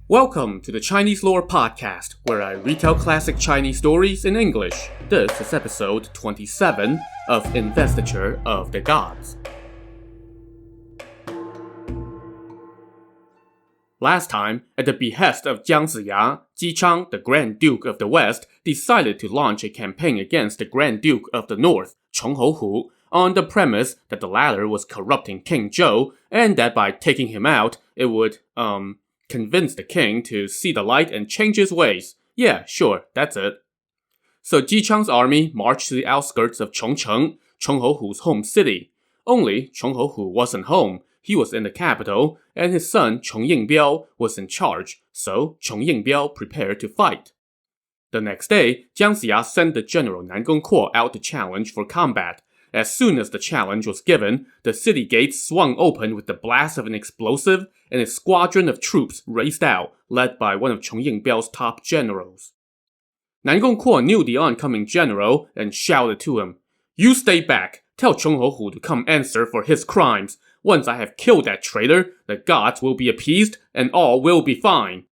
Welcome to the Chinese Lore Podcast, where I retell classic Chinese stories in English. This is episode 27 of Investiture of the Gods. Last time, at the behest of Jiang Ziya, Ji Chang, the Grand Duke of the West, decided to launch a campaign against the Grand Duke of the North, Chong Houhu, on the premise that the latter was corrupting King Zhou, and that by taking him out, it would, convince the king to see the light and change his ways. Yeah, sure, that's it. So Ji Chang's army marched to the outskirts of Chongcheng, Chong Houhu's home city. Only Chong Houhu wasn't home. He was in the capital, and his son Chong Yingbiao was in charge, so Chong Yingbiao prepared to fight. The next day, Jiang Ziya sent the general Nan Gongquo out to challenge for combat. As soon as the challenge was given, the city gates swung open with the blast of an explosive, and a squadron of troops raced out, led by one of Chong Yingbiao's top generals. Nan Gongquo knew the oncoming general and shouted to him, "You stay back! Tell Chong Houhu to come answer for his crimes. Once I have killed that traitor, the gods will be appeased, and all will be fine."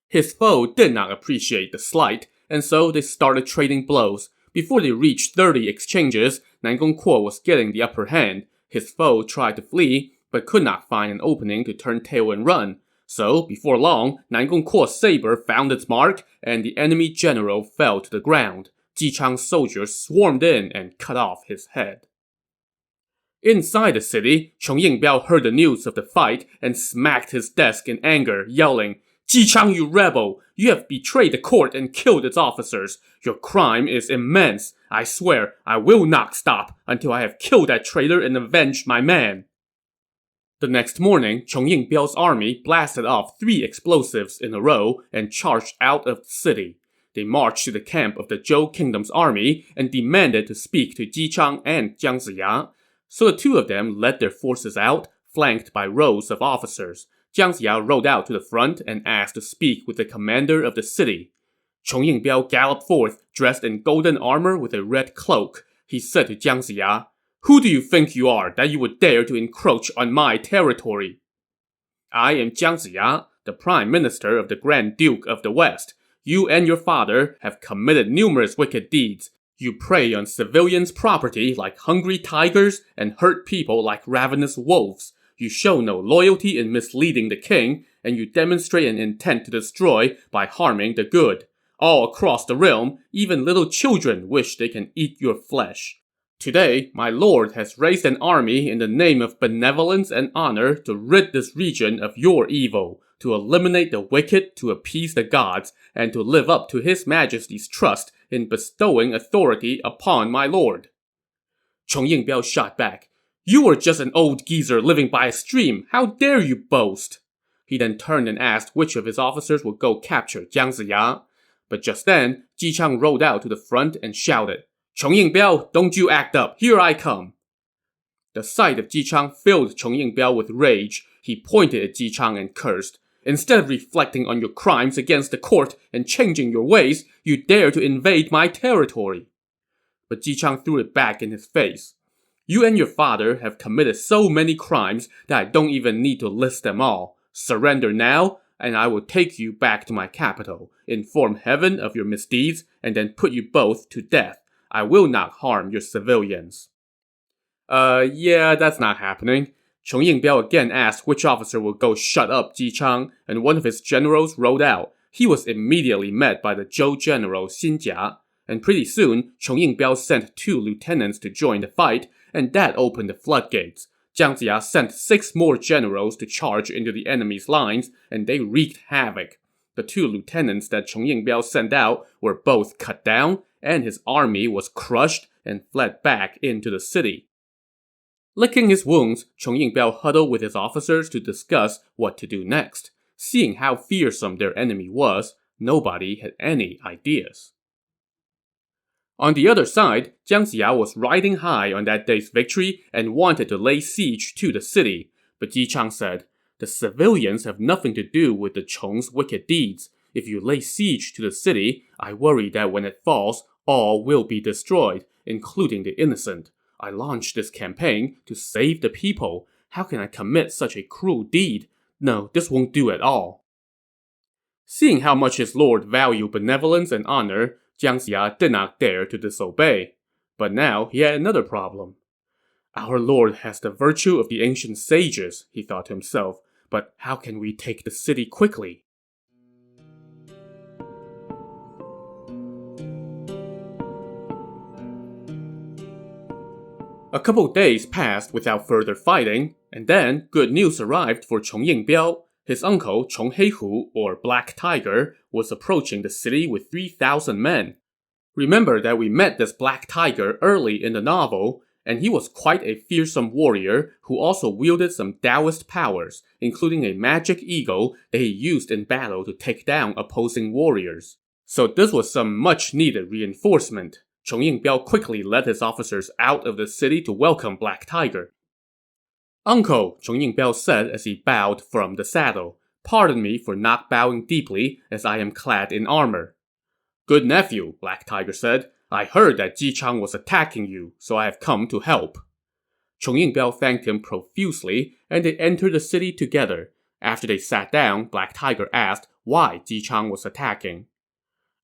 His foe did not appreciate the slight, and so they started trading blows. Before they reached 30 exchanges, Nan Gongquo was getting the upper hand. His foe tried to flee, but could not find an opening to turn tail and run. So, before long, Nan Gongquo's saber found its mark, and the enemy general fell to the ground. Ji Chang's soldiers swarmed in and cut off his head. Inside the city, Chong Yingbiao heard the news of the fight and smacked his desk in anger, yelling, "Ji Chang, you rebel! You have betrayed the court and killed its officers. Your crime is immense. I swear I will not stop until I have killed that traitor and avenged my man." The next morning, Chong Yingbiao's army blasted off 3 explosives in a row and charged out of the city. They marched to the camp of the Zhou Kingdom's army and demanded to speak to Ji Chang and Jiang Ziya. So the two of them led their forces out, flanked by rows of officers. Jiang Ziya rode out to the front and asked to speak with the commander of the city. Chong Yingbiao galloped forth, dressed in golden armor with a red cloak. He said to Jiang Ziya, "Who do you think you are that you would dare to encroach on my territory?" "I am Jiang Ziya, the Prime Minister of the Grand Duke of the West. You and your father have committed numerous wicked deeds. You prey on civilians' property like hungry tigers and hurt people like ravenous wolves. You show no loyalty in misleading the king, and you demonstrate an intent to destroy by harming the good. All across the realm, even little children wish they can eat your flesh. Today, my lord has raised an army in the name of benevolence and honor to rid this region of your evil, to eliminate the wicked, to appease the gods, and to live up to his majesty's trust in bestowing authority upon my lord." Chong Yingbiao shot back, "You are just an old geezer living by a stream. How dare you boast?" He then turned and asked which of his officers would go capture Jiang Ziya. But just then, Ji Chang rode out to the front and shouted, "Chong Yingbiao, don't you act up. Here I come." The sight of Ji Chang filled Chong Yingbiao with rage. He pointed at Ji Chang and cursed, "Instead of reflecting on your crimes against the court and changing your ways, you dare to invade my territory." But Ji Chang threw it back in his face. "You and your father have committed so many crimes that I don't even need to list them all. Surrender now, and I will take you back to my capital, inform heaven of your misdeeds, and then put you both to death. I will not harm your civilians." Yeah, that's not happening. Chong Yingbiao again asked which officer would go shut up Ji Chang, and one of his generals rode out. He was immediately met by the Zhou general Xin Jia, and pretty soon, Chong Yingbiao sent 2 lieutenants to join the fight, and that opened the floodgates. Jiang Ziya sent 6 more generals to charge into the enemy's lines, and they wreaked havoc. The 2 lieutenants that Chong Yingbiao sent out were both cut down, and his army was crushed and fled back into the city. Licking his wounds, Chong Yingbiao huddled with his officers to discuss what to do next. Seeing how fearsome their enemy was, nobody had any ideas. On the other side, Jiang Ziya was riding high on that day's victory and wanted to lay siege to the city. But Ji Chang said, "The civilians have nothing to do with the Chong's wicked deeds. If you lay siege to the city, I worry that when it falls, all will be destroyed, including the innocent. I launched this campaign to save the people. How can I commit such a cruel deed? No, this won't do at all." Seeing how much his lord valued benevolence and honor, Jiang Ziya did not dare to disobey. But now he had another problem. Our lord has the virtue of the ancient sages, he thought to himself, but how can we take the city quickly? A couple days passed without further fighting, and then good news arrived for Chong Yingbiao. His uncle, Chong Houhu, or Black Tiger, was approaching the city with 3,000 men. Remember that we met this Black Tiger early in the novel, and he was quite a fearsome warrior who also wielded some Taoist powers, including a magic eagle that he used in battle to take down opposing warriors. So this was some much-needed reinforcement. Chong Yingbiao quickly led his officers out of the city to welcome Black Tiger. "Uncle," Chong Yingbiao said as he bowed from the saddle, "pardon me for not bowing deeply as I am clad in armor." "Good nephew," Black Tiger said, "I heard that Jichang was attacking you, so I have come to help." Chong Yingbiao thanked him profusely, and they entered the city together. After they sat down, Black Tiger asked why Jichang was attacking.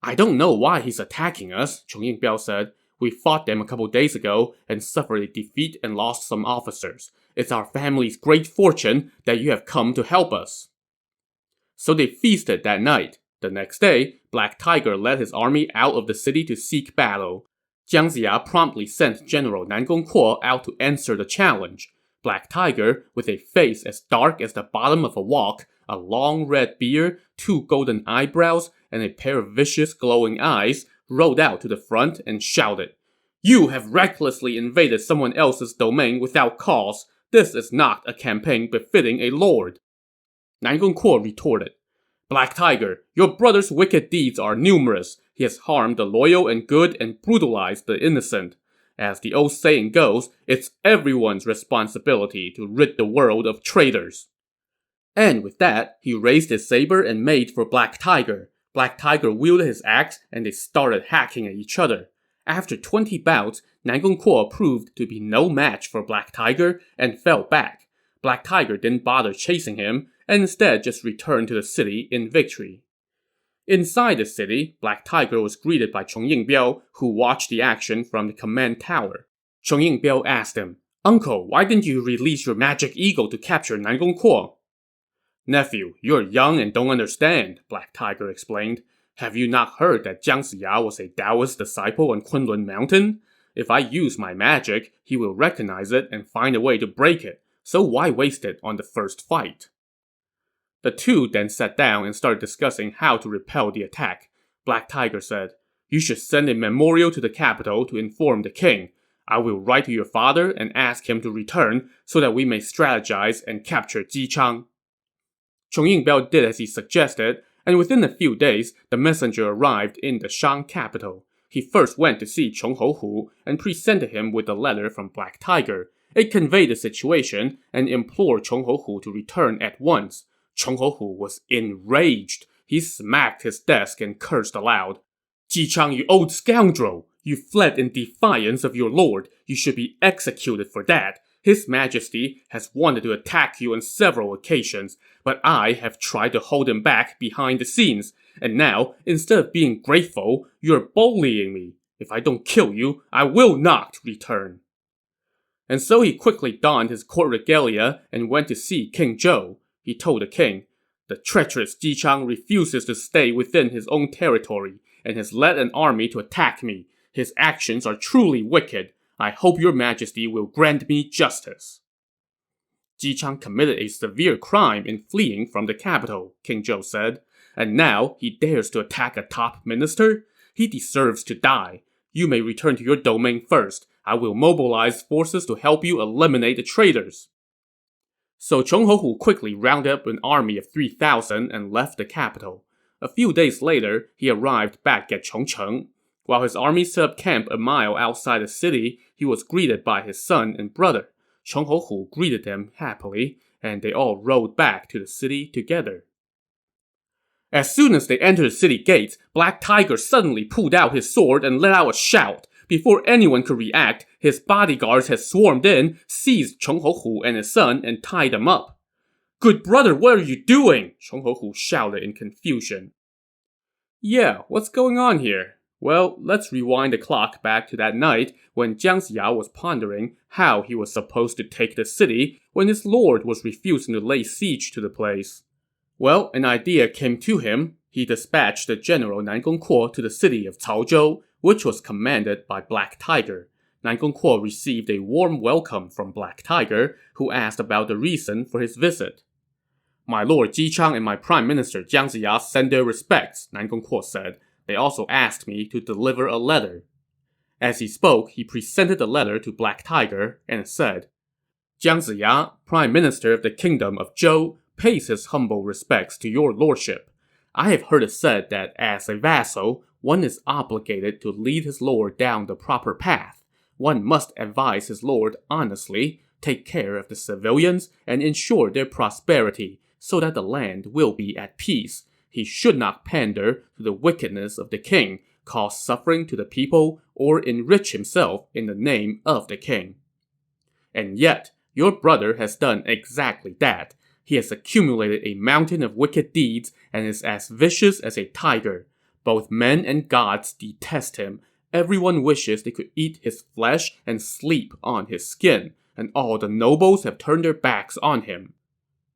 "I don't know why he's attacking us," Chong Yingbiao said. "We fought them a couple days ago and suffered a defeat and lost some officers. It's our family's great fortune that you have come to help us." So they feasted that night. The next day, Black Tiger led his army out of the city to seek battle. Jiang Ziya promptly sent General Nan Gongquo out to answer the challenge. Black Tiger, with a face as dark as the bottom of a wok, a long red beard, 2 golden eyebrows, and a pair of vicious glowing eyes, rode out to the front and shouted, "You have recklessly invaded someone else's domain without cause. This is not a campaign befitting a lord." Nan Gongquo retorted, "Black Tiger, your brother's wicked deeds are numerous. He has harmed the loyal and good and brutalized the innocent. As the old saying goes, it's everyone's responsibility to rid the world of traitors." And with that, he raised his saber and made for Black Tiger. Black Tiger wielded his axe and they started hacking at each other. After 20 bouts, Nan Gongquo proved to be no match for Black Tiger and fell back. Black Tiger didn't bother chasing him, and instead just returned to the city in victory. Inside the city, Black Tiger was greeted by Chong Yingbiao, who watched the action from the command tower. Chong Yingbiao asked him, "Uncle, why didn't you release your magic eagle to capture Nan Gongquo?" "Nephew, you're young and don't understand," Black Tiger explained. "Have you not heard that Jiang Ziya was a Taoist disciple on Kunlun Mountain? If I use my magic, he will recognize it and find a way to break it, so why waste it on the first fight?" The two then sat down and started discussing how to repel the attack. Black Tiger said, "You should send a memorial to the capital to inform the king. I will write to your father and ask him to return so that we may strategize and capture Jichang." Chong Yingbiao did as he suggested, and within a few days, the messenger arrived in the Shang capital. He first went to see Chong Houhu and presented him with a letter from Black Tiger. It conveyed the situation and implored Chong Houhu to return at once. Chong Houhu was enraged. He smacked his desk and cursed aloud. "Jichang, you old scoundrel! You fled in defiance of your lord. You should be executed for that. His Majesty has wanted to attack you on several occasions, but I have tried to hold him back behind the scenes. And now, instead of being grateful, you're bullying me. If I don't kill you, I will not return." And so he quickly donned his court regalia and went to see King Zhou. He told the king, "The treacherous Jichang refuses to stay within his own territory and has led an army to attack me. His actions are truly wicked. I hope your majesty will grant me justice." "Jichang committed a severe crime in fleeing from the capital," King Zhou said, "and now he dares to attack a top minister? He deserves to die. You may return to your domain first. I will mobilize forces to help you eliminate the traitors." So Chong Houhu quickly rounded up an army of 3,000 and left the capital. A few days later, he arrived back at Chongcheng. While his army set up camp a mile outside the city, he was greeted by his son and brother. Chong Houhu greeted them happily, and they all rode back to the city together. As soon as they entered the city gates, Black Tiger suddenly pulled out his sword and let out a shout. Before anyone could react, his bodyguards had swarmed in, seized Chong Houhu and his son, and tied them up. "Good brother, what are you doing?" Chong Houhu shouted in confusion. Yeah, what's going on here? Well, let's rewind the clock back to that night when Jiang Ziya was pondering how he was supposed to take the city when his lord was refusing to lay siege to the place. Well, an idea came to him. He dispatched the general Nan Gongquo to the city of Caozhou, which was commanded by Black Tiger. Nan Gongquo received a warm welcome from Black Tiger, who asked about the reason for his visit. My lord Jichang and my prime minister Jiang Ziya send their respects, Nan Gongquo said. They also asked me to deliver a letter. As he spoke, he presented the letter to Black Tiger and said, Jiang Ziya, prime minister of the kingdom of Zhou, pays his humble respects to your lordship. I have heard it said that as a vassal, one is obligated to lead his lord down the proper path. One must advise his lord honestly, take care of the civilians, and ensure their prosperity, so that the land will be at peace. He should not pander to the wickedness of the king, cause suffering to the people, or enrich himself in the name of the king. And yet, your brother has done exactly that. He has accumulated a mountain of wicked deeds and is as vicious as a tiger. Both men and gods detest him. Everyone wishes they could eat his flesh and sleep on his skin, and all the nobles have turned their backs on him.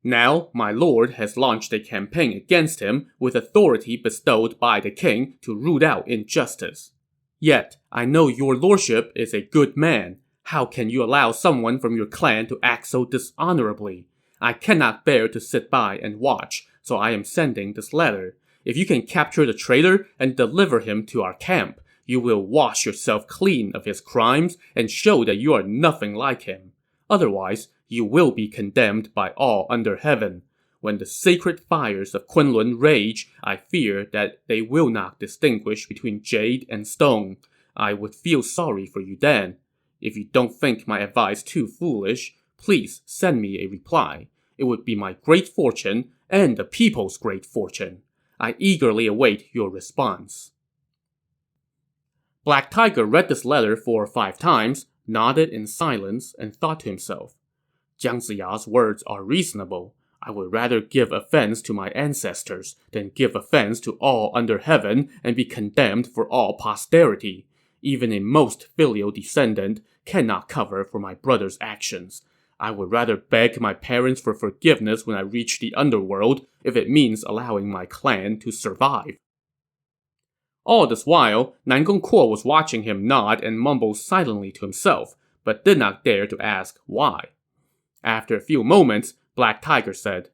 Now, my lord has launched a campaign against him with authority bestowed by the king to root out injustice. Yet, I know your lordship is a good man. How can you allow someone from your clan to act so dishonorably? I cannot bear to sit by and watch, so I am sending this letter. If you can capture the traitor and deliver him to our camp, you will wash yourself clean of his crimes and show that you are nothing like him. Otherwise, you will be condemned by all under heaven. When the sacred fires of Kunlun rage, I fear that they will not distinguish between jade and stone. I would feel sorry for you then. If you don't think my advice too foolish, please send me a reply. It would be my great fortune and the people's great fortune. I eagerly await your response. Black Tiger read this letter 4 or 5 times, nodded in silence, and thought to himself, Jiang Ziya's words are reasonable. I would rather give offense to my ancestors than give offense to all under heaven and be condemned for all posterity. Even a most filial descendant cannot cover for my brother's actions. I would rather beg my parents for forgiveness when I reach the underworld if it means allowing my clan to survive. All this while, Nan Gongquo was watching him nod and mumble silently to himself, but did not dare to ask why. After a few moments, Black Tiger said,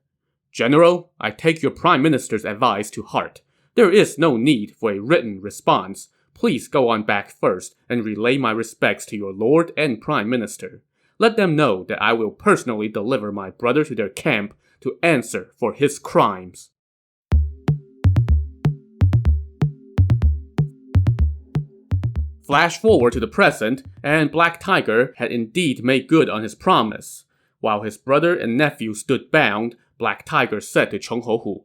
General, I take your prime minister's advice to heart. There is no need for a written response. Please go on back first and relay my respects to your lord and prime minister. Let them know that I will personally deliver my brother to their camp to answer for his crimes. Flash forward to the present, and Black Tiger had indeed made good on his promise. While his brother and nephew stood bound, Black Tiger said to Chong Houhu,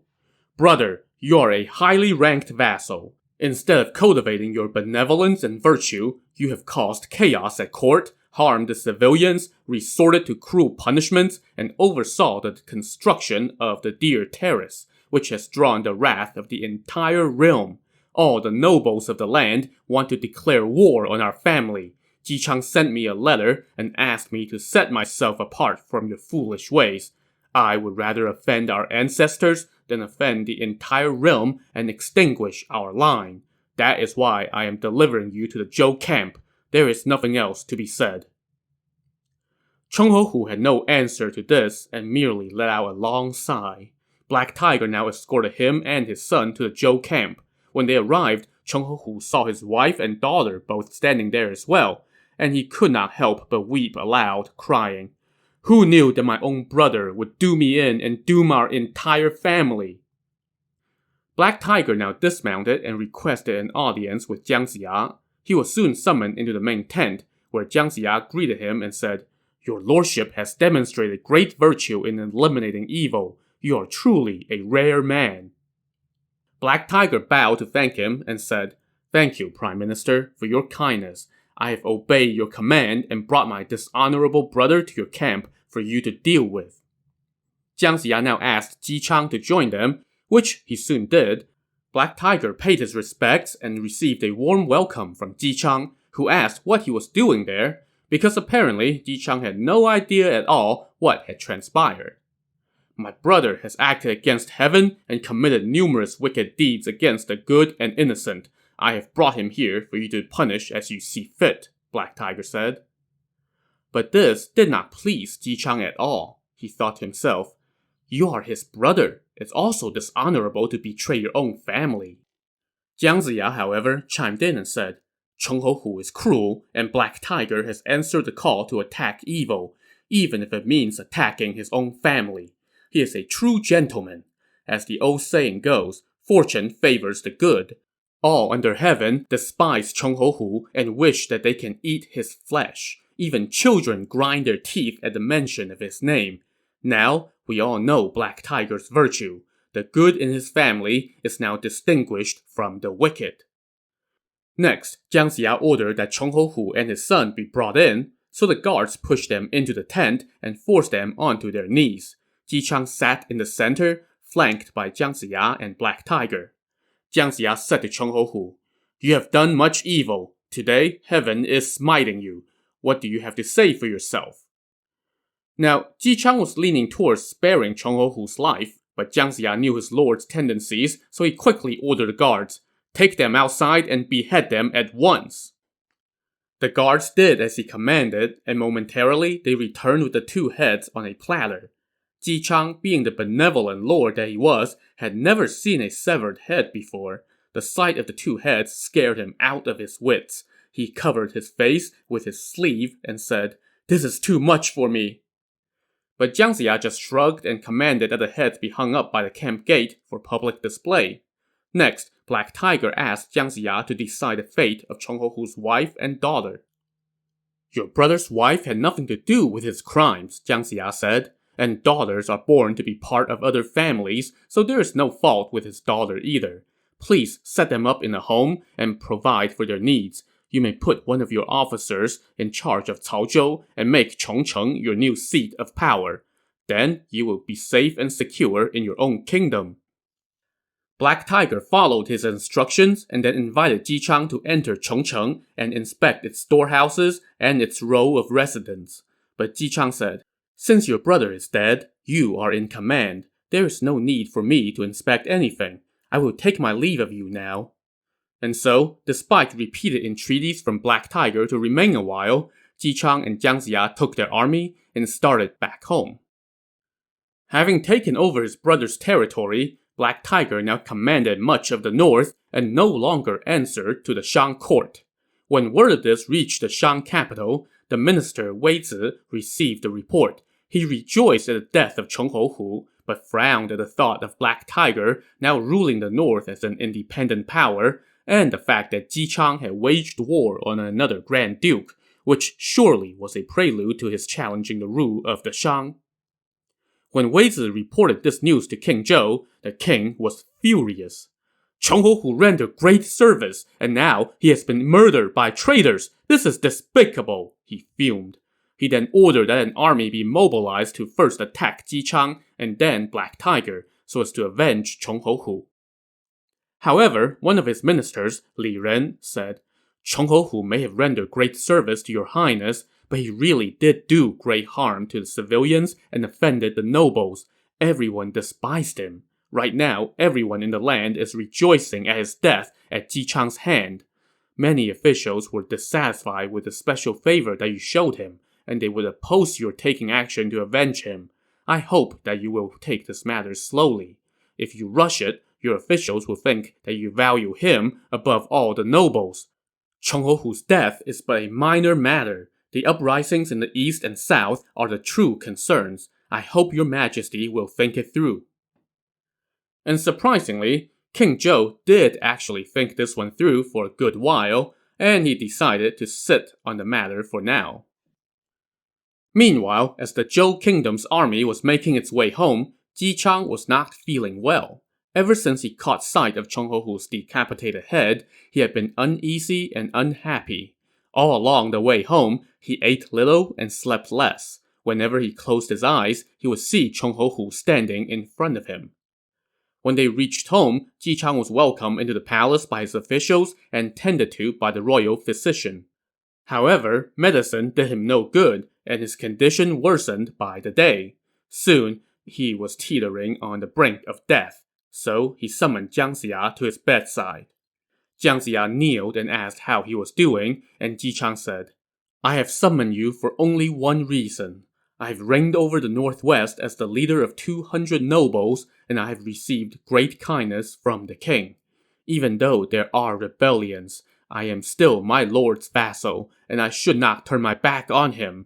Brother, you are a highly ranked vassal. Instead of cultivating your benevolence and virtue, you have caused chaos at court, harmed the civilians, resorted to cruel punishments, and oversaw the construction of the Deer Terrace, which has drawn the wrath of the entire realm. All the nobles of the land want to declare war on our family. Jichang sent me a letter and asked me to set myself apart from your foolish ways. I would rather offend our ancestors than offend the entire realm and extinguish our line. That is why I am delivering you to the Zhou camp. There is nothing else to be said. Chong Houhu had no answer to this and merely let out a long sigh. Black Tiger now escorted him and his son to the Zhou camp. When they arrived, Chong Houhu saw his wife and daughter both standing there as well, and he could not help but weep aloud, crying, Who knew that my own brother would do me in and doom our entire family? Black Tiger now dismounted and requested an audience with Jiang Ziya. He was soon summoned into the main tent, where Jiang Ziya greeted him and said, Your lordship has demonstrated great virtue in eliminating evil. You are truly a rare man. Black Tiger bowed to thank him and said, Thank you, Prime Minister, for your kindness. I have obeyed your command and brought my dishonorable brother to your camp for you to deal with. Jiang Ziya now asked Jichang to join them, which he soon did. Black Tiger paid his respects and received a warm welcome from Jichang, who asked what he was doing there, because apparently Jichang had no idea at all what had transpired. My brother has acted against heaven and committed numerous wicked deeds against the good and innocent. I have brought him here for you to punish as you see fit, Black Tiger said. But this did not please Jichang at all. He thought to himself, you are his brother. It's also dishonorable to betray your own family. Jiang Ziya, however, chimed in and said, Chong Houhu is cruel, and Black Tiger has answered the call to attack evil, even if it means attacking his own family. He is a true gentleman. As the old saying goes, fortune favors the good. All under heaven despise Chong Houhu and wish that they can eat his flesh. Even children grind their teeth at the mention of his name. Now, we all know Black Tiger's virtue. The good in his family is now distinguished from the wicked. Next, Jiang Ziya ordered that Chong Houhu and his son be brought in, so the guards pushed them into the tent and forced them onto their knees. Jichang sat in the center, flanked by Jiang Ziya and Black Tiger. Jiang Ziya said to Chong Houhu, you have done much evil. Today, heaven is smiting you. What do you have to say for yourself? Now, Jichang was leaning towards sparing Chong Houhu's life, but Jiang Ziya knew his lord's tendencies, so he quickly ordered the guards, take them outside and behead them at once. The guards did as he commanded, and momentarily they returned with the two heads on a platter. Jichang, being the benevolent lord that he was, had never seen a severed head before. The sight of the two heads scared him out of his wits. He covered his face with his sleeve and said, this is too much for me. But Jiang Ziya just shrugged and commanded that the heads be hung up by the camp gate for public display. Next, Black Tiger asked Jiang Ziya to decide the fate of Chong Houhu's wife and daughter. Your brother's wife had nothing to do with his crimes, Jiang Ziya said, and daughters are born to be part of other families, so there is no fault with his daughter either. Please set them up in a home and provide for their needs. You may put one of your officers in charge of Caozhou and make Chongcheng your new seat of power. Then you will be safe and secure in your own kingdom. Black Tiger followed his instructions and then invited Jichang to enter Chongcheng and inspect its storehouses and its row of residents. But Jichang said, since your brother is dead, you are in command. There is no need for me to inspect anything. I will take my leave of you now. And so, despite repeated entreaties from Black Tiger to remain a while, Jichang and Jiang Ziya took their army and started back home. Having taken over his brother's territory, Black Tiger now commanded much of the north and no longer answered to the Shang court. When word of this reached the Shang capital, the minister Wei Zi received the report. He rejoiced at the death of Chong Houhu, but frowned at the thought of Black Tiger now ruling the north as an independent power, and the fact that Jichang had waged war on another Grand Duke, which surely was a prelude to his challenging the rule of the Shang. When Wei Zi reported this news to King Zhou, the king was furious. Chong Houhu rendered great service, and now he has been murdered by traitors. This is despicable, he fumed. He then ordered that an army be mobilized to first attack Jichang and then Black Tiger, so as to avenge Chong Houhu. However, one of his ministers, Li Ren, said, Chong Houhu may have rendered great service to your highness, but he really did do great harm to the civilians and offended the nobles. Everyone despised him. Right now, everyone in the land is rejoicing at his death at Jichang's hand. Many officials were dissatisfied with the special favor that you showed him, and they would oppose your taking action to avenge him. I hope that you will take this matter slowly. If you rush it, your officials will think that you value him above all the nobles. Chong Houhu's death is but a minor matter. The uprisings in the east and south are the true concerns. I hope your majesty will think it through. And surprisingly, King Zhou did actually think this one through for a good while, and he decided to sit on the matter for now. Meanwhile, as the Zhou kingdom's army was making its way home, Jichang was not feeling well. Ever since he caught sight of Chong Houhu's decapitated head, he had been uneasy and unhappy. All along the way home, he ate little and slept less. Whenever he closed his eyes, he would see Chong Houhu standing in front of him. When they reached home, Jichang was welcomed into the palace by his officials and tended to by the royal physician. However, medicine did him no good, and his condition worsened by the day. Soon, he was teetering on the brink of death, so he summoned Jiang Ziya to his bedside. Jiang Ziya kneeled and asked how he was doing, and Jichang said, "I have summoned you for only one reason. I have reigned over the northwest as the leader of 200 nobles, and I have received great kindness from the king. Even though there are rebellions, I am still my lord's vassal, and I should not turn my back on him.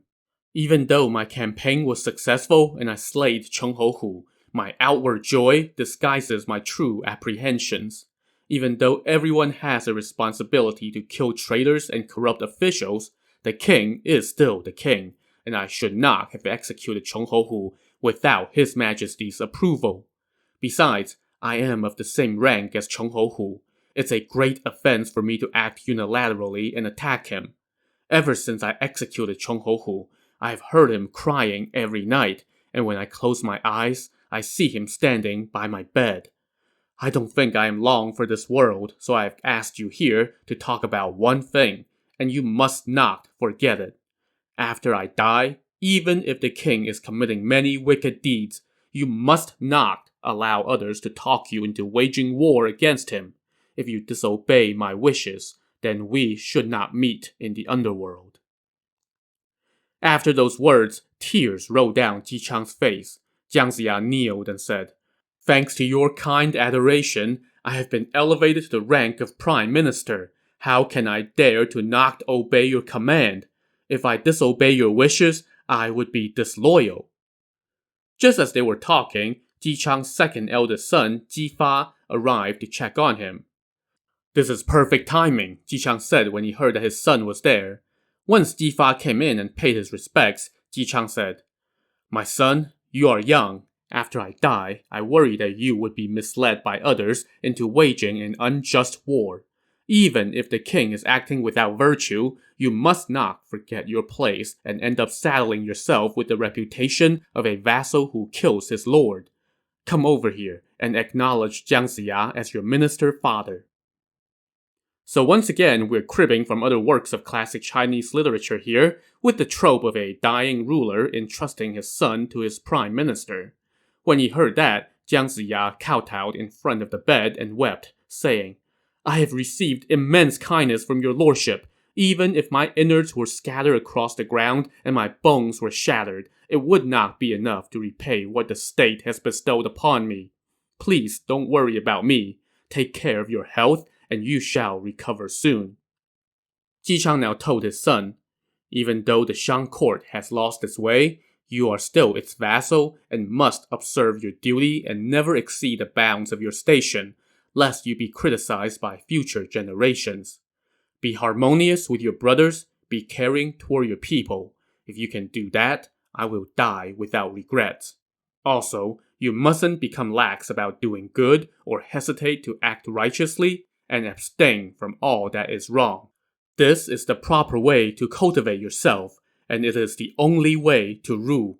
Even though my campaign was successful and I slayed Chong Houhu, my outward joy disguises my true apprehensions. Even though everyone has a responsibility to kill traitors and corrupt officials, the king is still the king, and I should not have executed Chong Houhu without His Majesty's approval. Besides, I am of the same rank as Chong Houhu. It's a great offense for me to act unilaterally and attack him. Ever since I executed Chong Houhu, I have heard him crying every night, and when I close my eyes, I see him standing by my bed. I don't think I am long for this world, so I have asked you here to talk about one thing, and you must not forget it. After I die, even if the king is committing many wicked deeds, you must not allow others to talk you into waging war against him. If you disobey my wishes, then we should not meet in the underworld." After those words, tears rolled down Jichang's face. Jiang Ziya kneeled and said, "Thanks to your kind adoration, I have been elevated to the rank of prime minister. How can I dare to not obey your command? If I disobey your wishes, I would be disloyal." Just as they were talking, Jichang's second eldest son, Jifa, arrived to check on him. "This is perfect timing," Jichang said when he heard that his son was there. Once Jifa came in and paid his respects, Jichang said, "My son, you are young. After I die, I worry that you would be misled by others into waging an unjust war. Even if the king is acting without virtue, you must not forget your place and end up saddling yourself with the reputation of a vassal who kills his lord. Come over here and acknowledge Jiang Ziya as your minister father." So once again, we're cribbing from other works of classic Chinese literature here, with the trope of a dying ruler entrusting his son to his prime minister. When he heard that, Jiang Ziya kowtowed in front of the bed and wept, saying, "I have received immense kindness from your lordship. Even if my innards were scattered across the ground and my bones were shattered, it would not be enough to repay what the state has bestowed upon me. Please don't worry about me. Take care of your health, and you shall recover soon." Jichang now told his son, "Even though the Shang court has lost its way, you are still its vassal and must observe your duty and never exceed the bounds of your station, lest you be criticized by future generations. Be harmonious with your brothers, be caring toward your people. If you can do that, I will die without regrets. Also, you mustn't become lax about doing good or hesitate to act righteously, and abstain from all that is wrong. This is the proper way to cultivate yourself, and it is the only way to rule."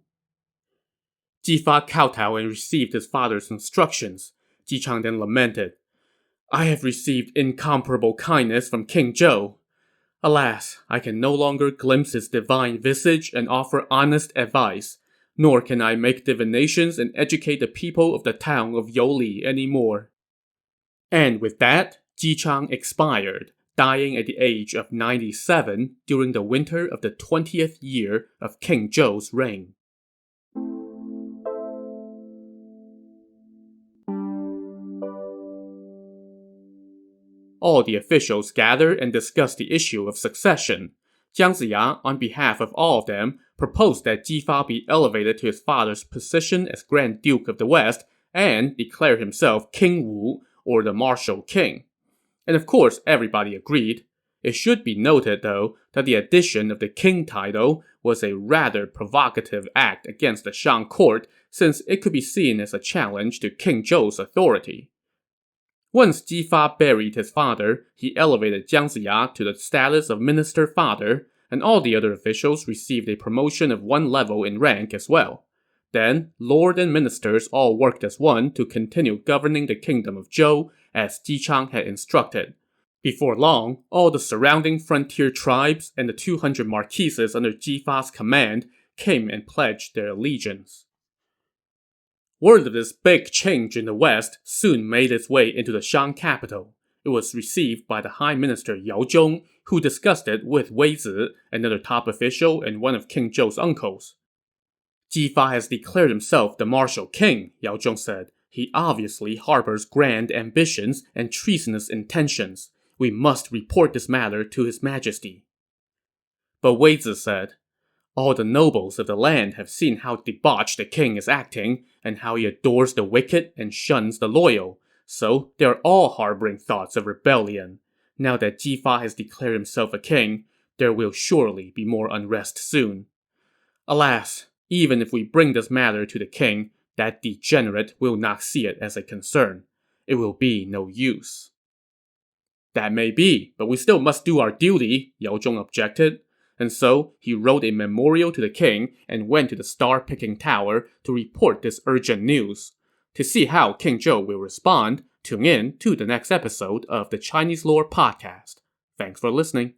Jifa kowtowed and received his father's instructions. Jichang then lamented, "I have received incomparable kindness from King Zhou. Alas, I can no longer glimpse his divine visage and offer honest advice, nor can I make divinations and educate the people of the town of Youli anymore." And with that, Jichang expired, dying at the age of 97 during the winter of the 20th year of King Zhou's reign. All the officials gathered and discussed the issue of succession. Jiang Ziya, on behalf of all of them, proposed that Jifa be elevated to his father's position as Grand Duke of the West and declare himself King Wu, or the Martial King. And of course, everybody agreed. It should be noted, though, that the addition of the king title was a rather provocative act against the Shang court, since it could be seen as a challenge to King Zhou's authority. Once Jifa buried his father, he elevated Jiang Ziya to the status of minister father, and all the other officials received a promotion of one level in rank as well. Then, lord and ministers all worked as one to continue governing the kingdom of Zhou as Jichang had instructed. Before long, all the surrounding frontier tribes and the 200 marquises under Jifa's command came and pledged their allegiance. Word of this big change in the west soon made its way into the Shang capital. It was received by the High Minister Yao Zhong, who discussed it with Wei Zi, another top official and one of King Zhou's uncles. Jifa has declared himself the martial king, Yao Zhong said. He obviously harbors grand ambitions and treasonous intentions. We must report this matter to His Majesty. But Wei Zi said, all the nobles of the land have seen how debauched the king is acting, and how he adores the wicked and shuns the loyal, so they are all harboring thoughts of rebellion. Now that Jifa has declared himself a king, there will surely be more unrest soon. Alas, even if we bring this matter to the king, that degenerate will not see it as a concern. It will be no use. That may be, but we still must do our duty, Yao Zhong objected. And so, he wrote a memorial to the king and went to the star-picking tower to report this urgent news. To see how King Zhou will respond, tune in to the next episode of the Chinese Lore Podcast. Thanks for listening.